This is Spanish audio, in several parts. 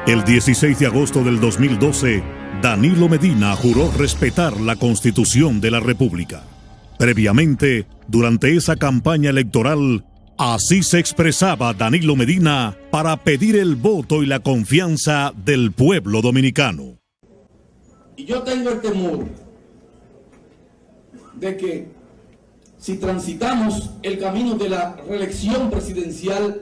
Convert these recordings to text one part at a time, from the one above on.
El 16 de agosto del 2012, Danilo Medina juró respetar la Constitución de la República. Previamente, durante esa campaña electoral, así se expresaba Danilo Medina para pedir el voto y la confianza del pueblo dominicano. Y yo tengo el temor de que si transitamos el camino de la reelección presidencial,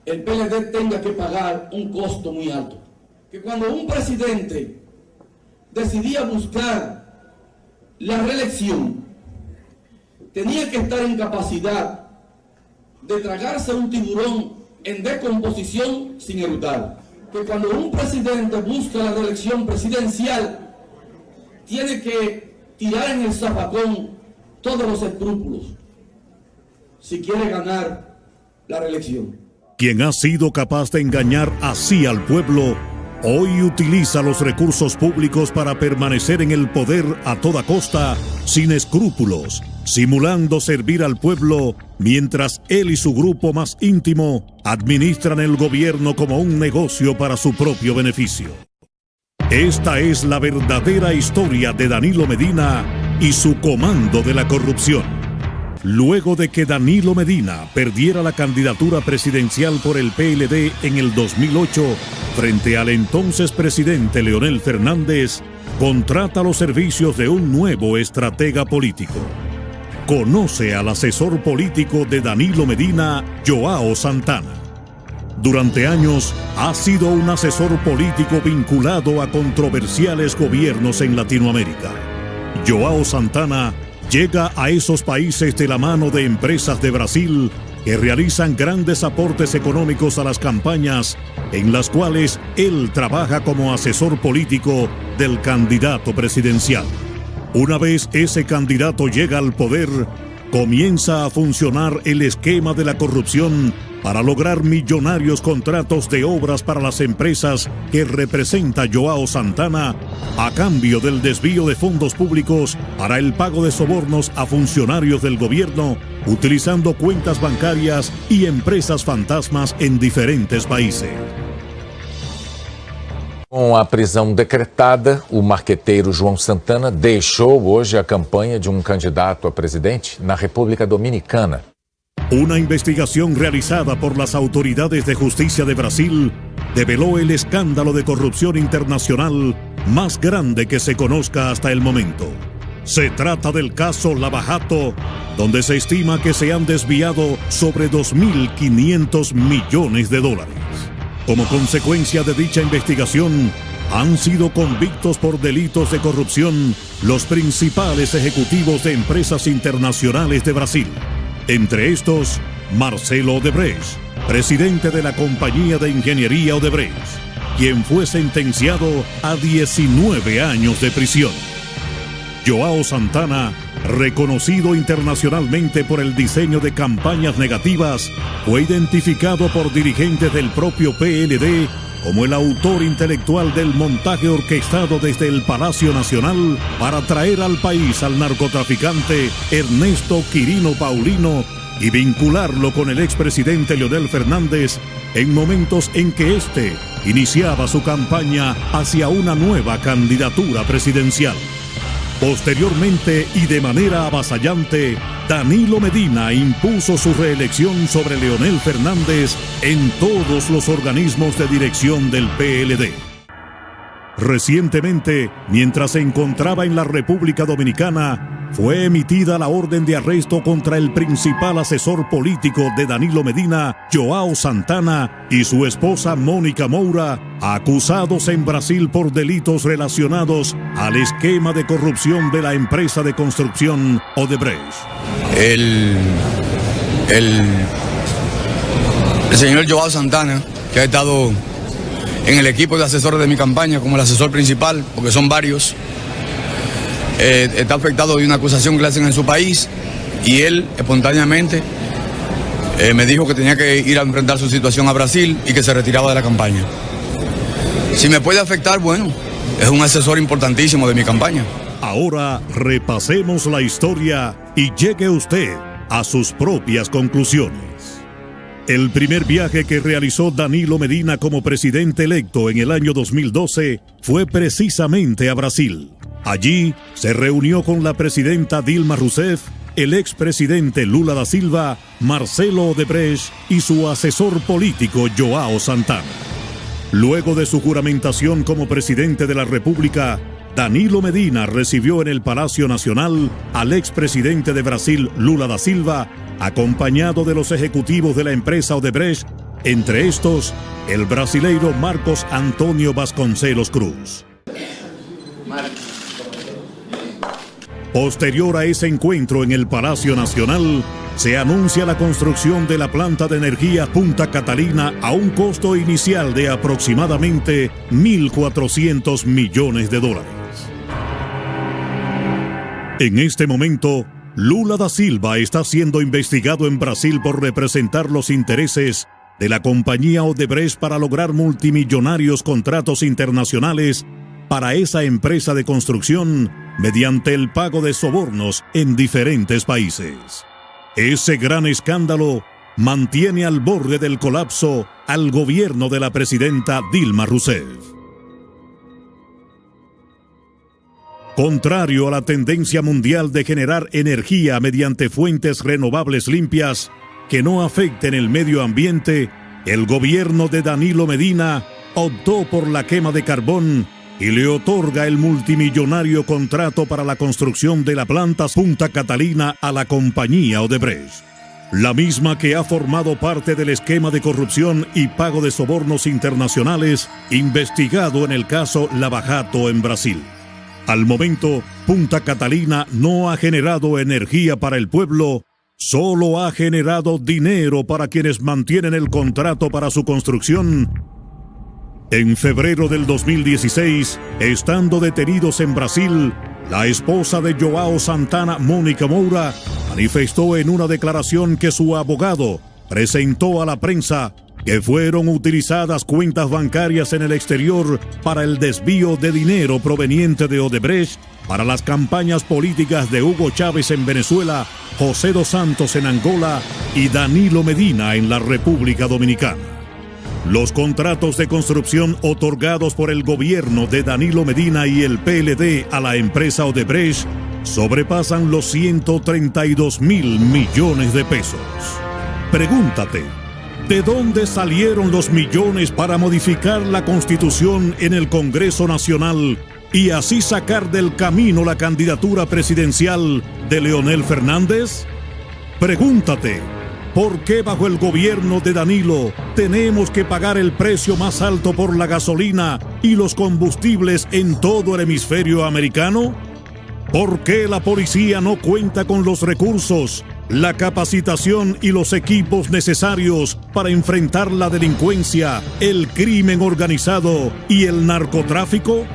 el PLD tenga que pagar un costo muy alto. Que cuando un presidente decidía buscar la reelección, tenía que estar en capacidad de tragarse un tiburón en descomposición sin eructar. Que cuando un presidente busca la reelección presidencial, tiene que tirar en el zafacón todos los escrúpulos si quiere ganar la reelección. Quien ha sido capaz de engañar así al pueblo, hoy utiliza los recursos públicos para permanecer en el poder a toda costa, sin escrúpulos, simulando servir al pueblo, mientras él y su grupo más íntimo administran el gobierno como un negocio para su propio beneficio. Esta es la verdadera historia de Danilo Medina y su comando de la corrupción. Luego de que Danilo Medina perdiera la candidatura presidencial por el PLD en el 2008, frente al entonces presidente Leonel Fernández, contrata los servicios de un nuevo estratega político. Conoce al asesor político de Danilo Medina, Joao Santana. Durante años ha sido un asesor político vinculado a controversiales gobiernos en Latinoamérica. Joao Santana llega a esos países de la mano de empresas de Brasil que realizan grandes aportes económicos a las campañas en las cuales él trabaja como asesor político del candidato presidencial. Una vez ese candidato llega al poder, comienza a funcionar el esquema de la corrupción para lograr millonarios contratos de obras para las empresas que representa Joao Santana a cambio del desvío de fondos públicos para el pago de sobornos a funcionarios del gobierno, utilizando cuentas bancarias y empresas fantasmas en diferentes países. Com a prisão decretada, o marqueteiro João Santana deixou hoje a campanha de um candidato a presidente na República Dominicana. Una investigación realizada por las autoridades de justicia de Brasil develó el escándalo de corrupción internacional más grande que se conozca hasta el momento. Se trata del caso Lava Jato, donde se estima que se han desviado sobre 2.500 millones de dólares. Como consecuencia de dicha investigación, han sido convictos por delitos de corrupción los principales ejecutivos de empresas internacionales de Brasil. Entre estos, Marcelo Odebrecht, presidente de la compañía de ingeniería Odebrecht, quien fue sentenciado a 19 años de prisión. Joao Santana, reconocido internacionalmente por el diseño de campañas negativas, fue identificado por dirigentes del propio PLD como el autor intelectual del montaje orquestado desde el Palacio Nacional para traer al país al narcotraficante Ernesto Quirino Paulino y vincularlo con el expresidente Leonel Fernández en momentos en que éste iniciaba su campaña hacia una nueva candidatura presidencial. Posteriormente y de manera avasallante, Danilo Medina impuso su reelección sobre Leonel Fernández en todos los organismos de dirección del PLD. Recientemente, mientras se encontraba en la República Dominicana, fue emitida la orden de arresto contra el principal asesor político de Danilo Medina, Joao Santana, y su esposa Mónica Moura, acusados en Brasil por delitos relacionados al esquema de corrupción de la empresa de construcción Odebrecht. El señor Joao Santana, que ha estado en el equipo de asesores de mi campaña como el asesor principal, porque son varios, está afectado de una acusación que le hacen en su país y él espontáneamente me dijo que tenía que ir a enfrentar su situación a Brasil y que se retiraba de la campaña. Si me puede afectar, bueno, es un asesor importantísimo de mi campaña. Ahora repasemos la historia y llegue usted a sus propias conclusiones. El primer viaje que realizó Danilo Medina como presidente electo en el año 2012 fue precisamente a Brasil. Allí se reunió con la presidenta Dilma Rousseff, el expresidente Lula da Silva, Marcelo Odebrecht y su asesor político João Santana. Luego de su juramentación como presidente de la República, Danilo Medina recibió en el Palacio Nacional al expresidente de Brasil, Lula da Silva, acompañado de los ejecutivos de la empresa Odebrecht, entre estos, el brasileiro Marcos Antônio Vasconcelos Cruz. Posterior a ese encuentro en el Palacio Nacional, se anuncia la construcción de la planta de energía Punta Catalina a un costo inicial de aproximadamente $1.400 millones. En este momento, Lula da Silva está siendo investigado en Brasil por representar los intereses de la compañía Odebrecht para lograr multimillonarios contratos internacionales para esa empresa de construcción mediante el pago de sobornos en diferentes países. Ese gran escándalo mantiene al borde del colapso al gobierno de la presidenta Dilma Rousseff. Contrario a la tendencia mundial de generar energía mediante fuentes renovables limpias que no afecten el medio ambiente, el gobierno de Danilo Medina optó por la quema de carbón y le otorga el multimillonario contrato para la construcción de la planta Punta Catalina a la compañía Odebrecht, la misma que ha formado parte del esquema de corrupción y pago de sobornos internacionales investigado en el caso Lava Jato en Brasil. Al momento, Punta Catalina no ha generado energía para el pueblo, solo ha generado dinero para quienes mantienen el contrato para su construcción. En febrero del 2016, estando detenidos en Brasil, la esposa de João Santana, Mônica Moura, manifestó en una declaración que su abogado presentó a la prensa que fueron utilizadas cuentas bancarias en el exterior para el desvío de dinero proveniente de Odebrecht para las campañas políticas de Hugo Chávez en Venezuela, José dos Santos en Angola y Danilo Medina en la República Dominicana. Los contratos de construcción otorgados por el gobierno de Danilo Medina y el PLD a la empresa Odebrecht sobrepasan los 132.000 millones de pesos. Pregúntate, ¿de dónde salieron los millones para modificar la Constitución en el Congreso Nacional y así sacar del camino la candidatura presidencial de Leonel Fernández? Pregúntate, ¿por qué bajo el gobierno de Danilo tenemos que pagar el precio más alto por la gasolina y los combustibles en todo el hemisferio americano? ¿Por qué la policía no cuenta con los recursos, la capacitación y los equipos necesarios para enfrentar la delincuencia, el crimen organizado y el narcotráfico?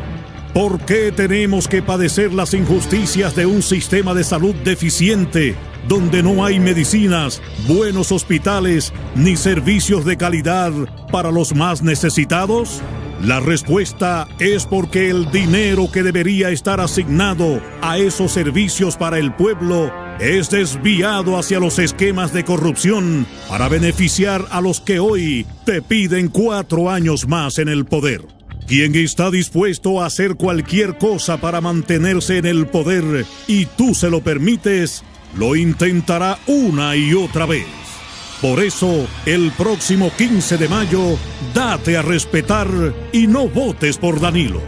¿Por qué tenemos que padecer las injusticias de un sistema de salud deficiente, donde no hay medicinas, buenos hospitales ni servicios de calidad para los más necesitados? La respuesta es porque el dinero que debería estar asignado a esos servicios para el pueblo es desviado hacia los esquemas de corrupción para beneficiar a los que hoy te piden 4 años más en el poder. Quien está dispuesto a hacer cualquier cosa para mantenerse en el poder y tú se lo permites, lo intentará una y otra vez. Por eso, el próximo 15 de mayo, date a respetar y no votes por Danilo.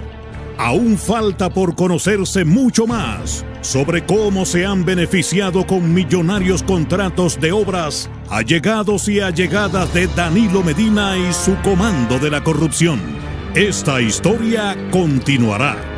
Aún falta por conocerse mucho más sobre cómo se han beneficiado con millonarios contratos de obras, allegados y allegadas de Danilo Medina y su comando de la corrupción. Esta historia continuará.